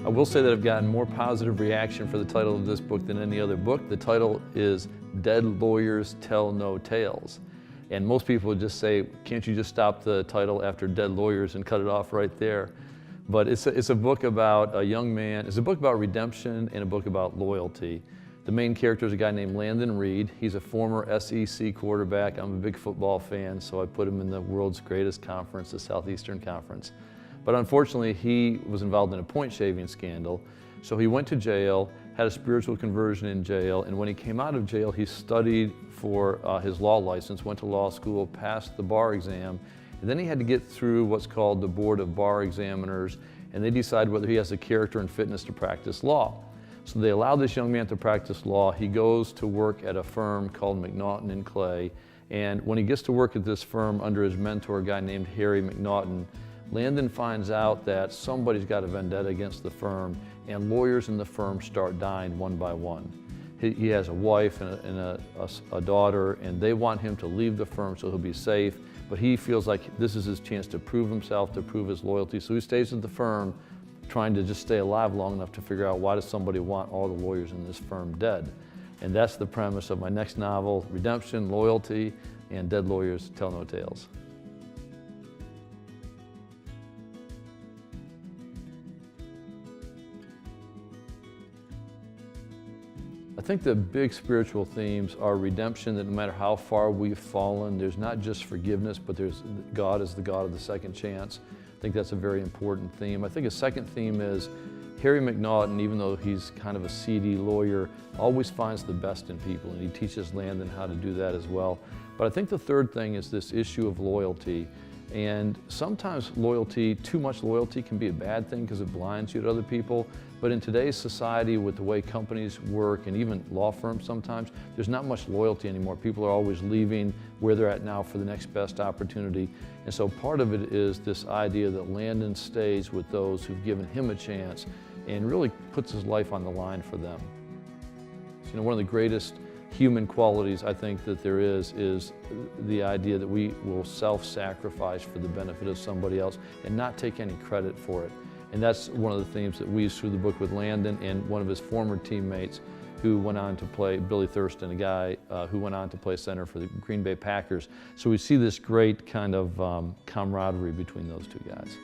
I will say that I've gotten more positive reaction for the title of this book than any other book. The title is Dead Lawyers Tell No Tales. And most people would just say, can't you just stop the title after Dead Lawyers and cut it off right there? But it's a book about a young man. It's a book about redemption and a book about loyalty. The main character is a guy named Landon Reed. He's a former SEC quarterback. I'm a big football fan, so I put him in the world's greatest conference, the Southeastern Conference. But unfortunately, he was involved in a point shaving scandal. So he went to jail, had a spiritual conversion in jail, and when he came out of jail, he studied for his law license, went to law school, passed the bar exam, and then he had to get through what's called the Board of Bar Examiners, and they decide whether he has the character and fitness to practice law. So they allow this young man to practice law. He goes to work at a firm called McNaughton and Clay, and when he gets to work at this firm under his mentor, a guy named Harry McNaughton, Landon finds out that somebody's got a vendetta against the firm, and lawyers in the firm start dying one by one. He has a wife and a daughter, and they want him to leave the firm so he'll be safe, but he feels like this is his chance to prove himself, to prove his loyalty, so he stays at the firm trying to just stay alive long enough to figure out why does somebody want all the lawyers in this firm dead. And that's the premise of my next novel, Redemption, Loyalty, and Dead Lawyers Tell No Tales. I think the big spiritual themes are redemption, that no matter how far we've fallen, there's not just forgiveness, but there's God is the God of the second chance. I think that's a very important theme. I think a second theme is Harry McNaughton, even though he's kind of a seedy lawyer, always finds the best in people, and he teaches Landon how to do that as well. But I think the third thing is this issue of loyalty. And sometimes loyalty, too much loyalty, can be a bad thing because it blinds you to other people. But in today's society, with the way companies work and even law firms sometimes, there's not much loyalty anymore. People are always leaving where they're at now for the next best opportunity. And so part of it is this idea that Landon stays with those who've given him a chance and really puts his life on the line for them. So, you know, one of the greatest human qualities I think that there is the idea that we will self-sacrifice for the benefit of somebody else and not take any credit for it. And that's one of the themes that weaves through the book with Landon and one of his former teammates who went on to play, Billy Thurston, a guy who went on to play center for the Green Bay Packers. So we see this great kind of camaraderie between those two guys.